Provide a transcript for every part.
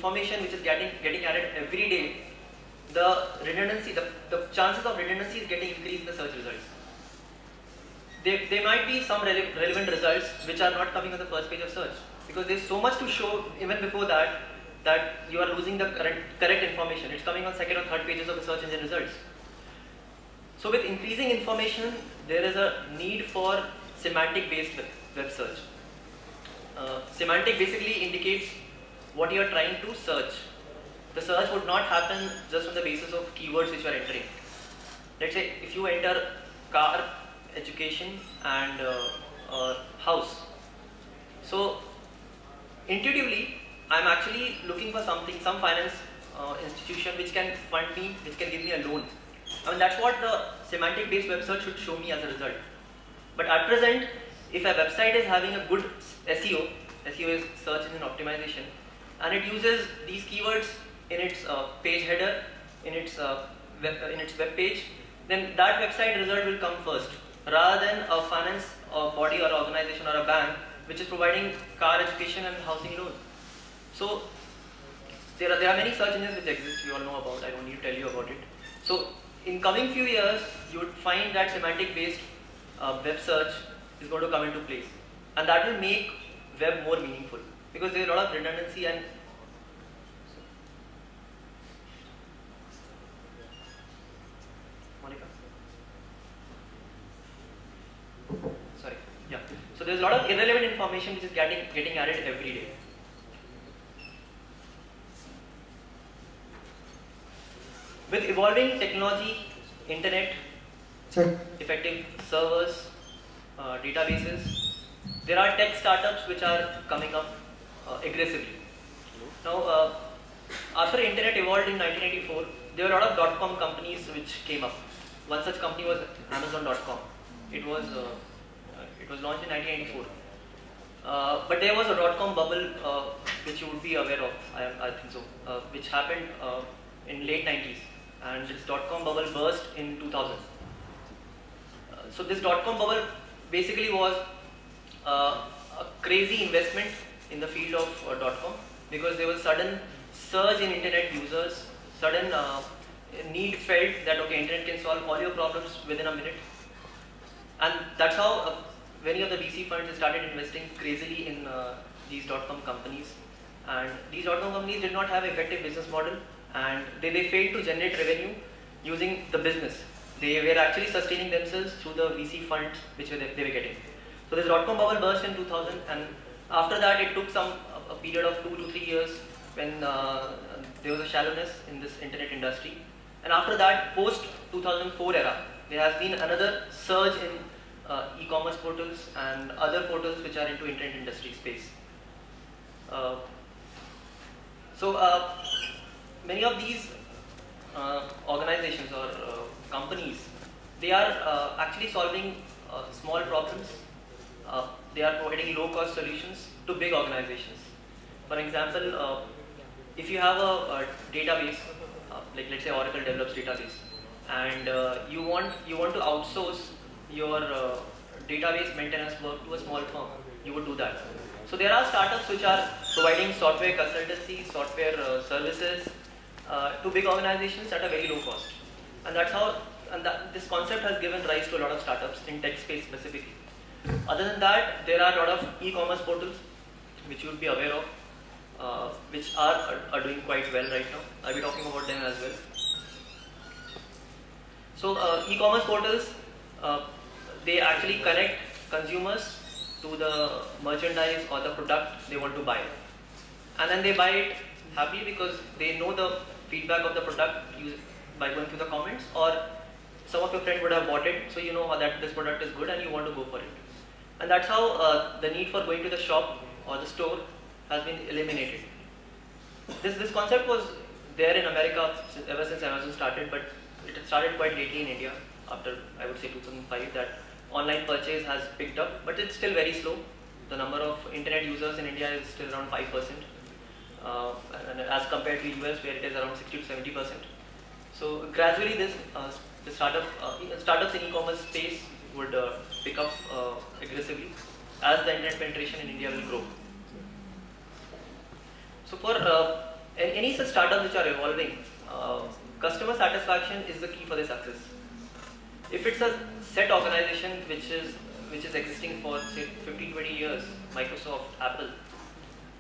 information which is getting added every day, the redundancy, the chances of redundancy is getting increased in the search results. There might be some relevant results which are not coming on the first page of search, because there's so much to show even before that you are losing the correct information. It's coming on second or third pages of the search engine results. So with increasing information, there is a need for semantic based web search. Semantic basically indicates what you are trying to search. The search would not happen just on the basis of keywords which you are entering. Let's say if you enter car, education and house. So intuitively, I'm actually looking for something, some finance institution which can fund me, which can give me a loan. I mean, that's what the semantic based web search should show me as a result. But at present, if a website is having a good SEO is search engine optimization, and it uses these keywords in its page header, in its web page, then that website result will come first, rather than a finance body or organization or a bank which is providing car, education and housing loan. So there are many search engines which exist, you all know about, I don't need to tell you about it. So in coming few years, you would find that semantic based web search is going to come into place, and that will make web more meaningful, because there is a lot of redundancy and so there's a lot of irrelevant information which is getting added every day. With evolving technology, internet, effective servers, databases, there are tech startups which are coming up aggressively. Now, after internet evolved in 1984, there were a lot of .com companies which came up. One such company was Amazon.com. It was launched in 1984. But there was a .com bubble which you would be aware of, I think so, which happened in late 90s, and this .com bubble burst in 2000. So this .com bubble basically was a crazy investment in the field of .com, because there was sudden surge in internet users, sudden need felt that okay, internet can solve all your problems within a minute, and that's how many of the VC funds started investing crazily in these .com companies. And these .com companies did not have an effective business model, and they failed to generate revenue using the business. They were actually sustaining themselves through the VC funds which they were getting. So this .com bubble burst in 2000, and after that it took a period of 2 to 3 years when there was a shallowness in this internet industry. And after that, post 2004 era, there has been another surge in e-commerce portals and other portals which are into internet industry space. Many of these organizations or companies, they are actually solving small problems. They are providing low-cost solutions to big organizations. For example, if you have a database, like let's say Oracle develops database, and you want to outsource your database maintenance work to a small firm, you would do that. So there are startups which are providing software consultancy, software services to big organizations at a very low cost, and that's how this concept has given rise to a lot of startups in tech space specifically. Other than that, there are a lot of e-commerce portals which you would be aware of, which are doing quite well right now. I'll be talking about them as well. So e-commerce portals, they actually connect consumers to the merchandise or the product they want to buy, and then they buy it happily because they know the feedback of the product by going through the comments, or some of your friends would have bought it, so you know that this product is good and you want to go for it. And that's how the need for going to the shop or the store has been eliminated. This concept was there in America ever since Amazon started, but it started quite lately in India after, I would say, 2005, that online purchase has picked up, but it's still very slow. The number of internet users in India is still around 5%, and as compared to US where it is around 60 to 70%. So gradually this startups in e-commerce space would pick up aggressively as the internet penetration in India will grow. So for any such startups which are evolving, customer satisfaction is the key for their success. If it's a set organization which is existing for say 15-20 years, Microsoft, Apple,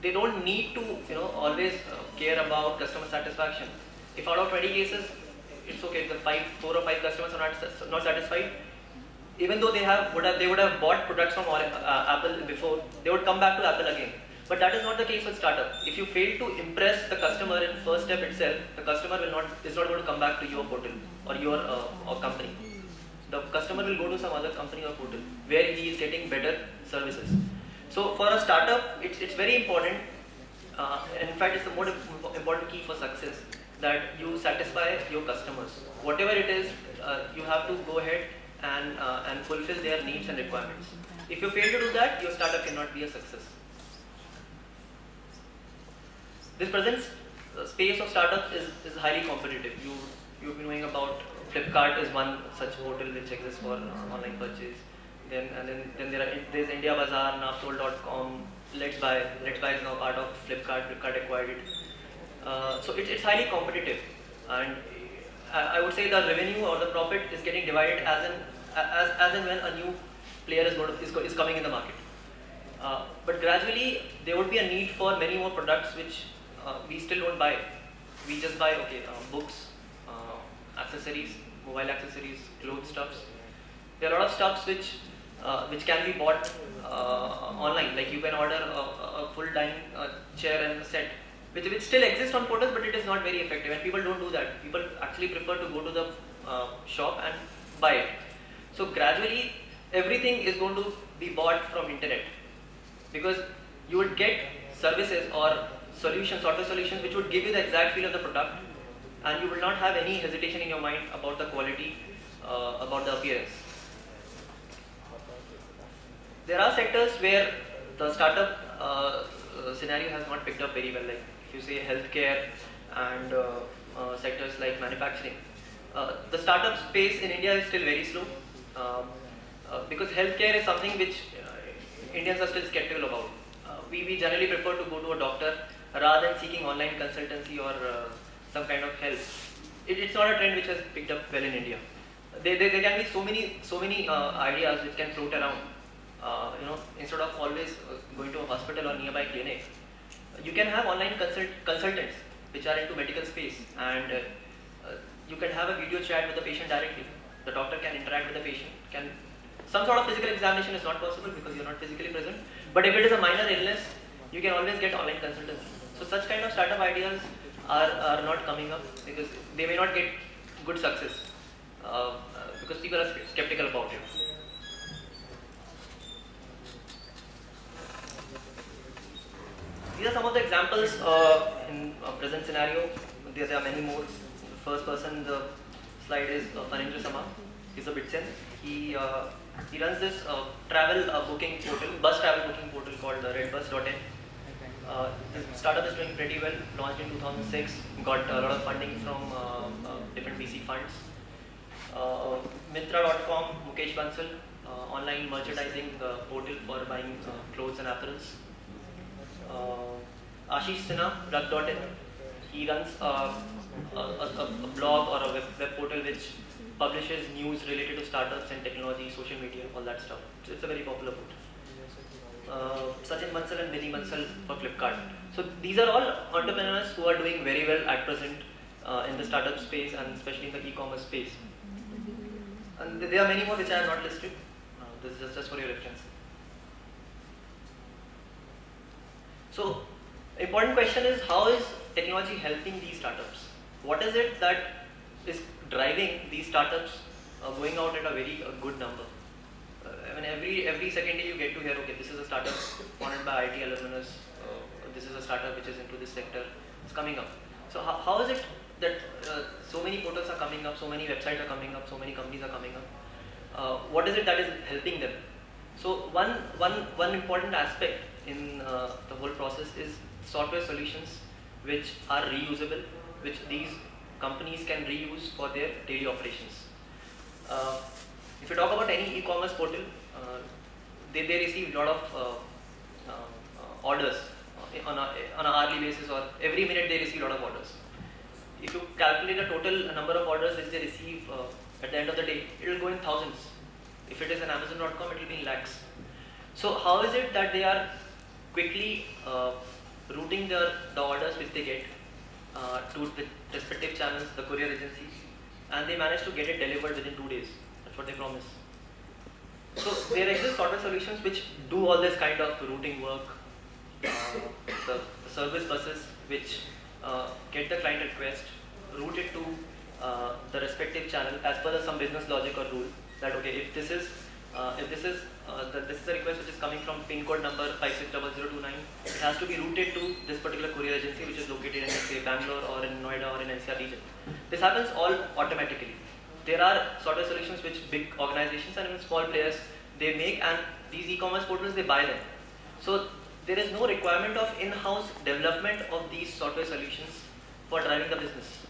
they don't need to always care about customer satisfaction. If out of 20 cases, it's okay. The 4 or 5 customers are not satisfied. Even though they would have bought products from Apple before, they would come back to Apple again. But that is not the case with startup. If you fail to impress the customer in first step itself, the customer is not going to come back to your portal or your or company. The customer will go to some other company or portal where he is getting better services. So for a startup, it's very important. And in fact, it's the more important key for success that you satisfy your customers. Whatever it is, you have to go ahead and fulfill their needs and requirements. If you fail to do that, your startup cannot be a success. This present space of startups is highly competitive. You've been knowing about Flipkart is one such portal which exists for online purchase. Then there's India Bazaar, Naaptol.com, Let's Buy. Let's Buy is now part of Flipkart. Flipkart acquired it. So it's highly competitive, and I would say the revenue or the profit is getting divided as and when a new player is coming in the market. But gradually there would be a need for many more products which we still don't buy. We just buy books, accessories, mobile accessories, clothes stuffs. There are a lot of stuffs which can be bought online. Like you can order a full dining chair and a set, which still exists on portals, but it is not very effective. And people don't do that. People actually prefer to go to the shop and buy it. So gradually, everything is going to be bought from internet, because you would get services or software solutions which would give you the exact feel of the product, and you will not have any hesitation in your mind about the quality, about the appearance. There are sectors where the startup scenario has not picked up very well, like if you say healthcare and sectors like manufacturing. The startup space in India is still very slow, because healthcare is something which Indians are still skeptical about. We generally prefer to go to a doctor rather than seeking online consultancy or some kind of help. It's not a trend which has picked up well in India. There can be so many ideas which can float around. Instead of always going to a hospital or nearby clinic, you can have online consultants which are into medical space, and you can have a video chat with the patient directly. The doctor can interact with the patient. Some sort of physical examination is not possible because you're not physically present, but if it is a minor illness, you can always get online consultancy. So such kind of startup ideas are not coming up because they may not get good success, because people are skeptical about it. These are some of the examples in a present scenario. There are many more. The first person in the slide is Phanindra Sama. He's a Bitsen. He runs this travel booking portal, bus travel booking portal called redbus.in. This startup is doing pretty well. Launched in 2006. Got a lot of funding from different VC funds. Myntra.com, Mukesh Bansal, online merchandising portal for buying clothes and apparels. Ashish Sinha, Rug.in. He runs a blog or a web portal which publishes news related to startups and technology, social media, all that stuff. So it's a very popular portal. Sachin Bansal and Vinny Bansal for Flipkart. So these are all entrepreneurs who are doing very well at present in the startup space and especially in the e-commerce space. And there are many more which I have not listed. This is just for your reference. So, important question is, how is technology helping these startups? What is it that is driving these startups going out at a very good number? I mean, every second day you get to hear, okay, this is a startup founded by IT alumnus, this is a startup which is into this sector, it's coming up. So how is it that so many portals are coming up, so many websites are coming up, so many companies are coming up? What is it that is helping them? So one important aspect in the whole process is software solutions which are reusable, which these companies can reuse for their daily operations. If you talk about any e-commerce portal, they receive a lot of orders on an hourly basis, or every minute they receive a lot of orders. If you calculate the total number of orders which they receive at the end of the day, it will go in thousands. If it is an Amazon.com, it will be in lakhs. So how is it that they are quickly routing the orders which they get to the respective channels, the courier agencies, and they manage to get it delivered within 2 days? That's what they promise. So there exist software solutions which do all this kind of routing work, the service buses which get the client request, route it to the respective channel as per some business logic or rule, that okay, if this is a request which is coming from pin code number 560029, it has to be routed to this particular courier agency which is located in, say, Bangalore or in Noida or in NCR region. This happens all automatically. There are software solutions which big organizations and even small players they make, and these e-commerce portals they buy them. So there is no requirement of in-house development of these software solutions for driving the business,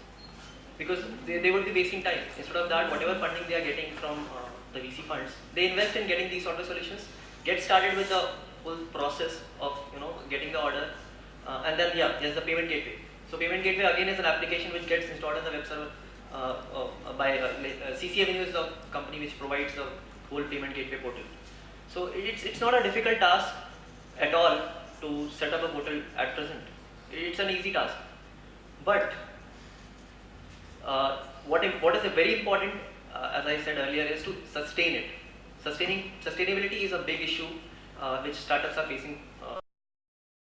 because they would be wasting time. Instead of that, whatever funding they are getting from the VC funds, they invest in getting these software solutions, get started with the whole process of getting the order, and then there's the payment gateway. So payment gateway again is an application which gets installed on the web server by CCAvenue is the company which provides the whole payment gateway portal. So it's not a difficult task at all to set up a portal at present. It's an easy task, but what is very important, as I said earlier, is to sustain it. Sustainability is a big issue which startups are facing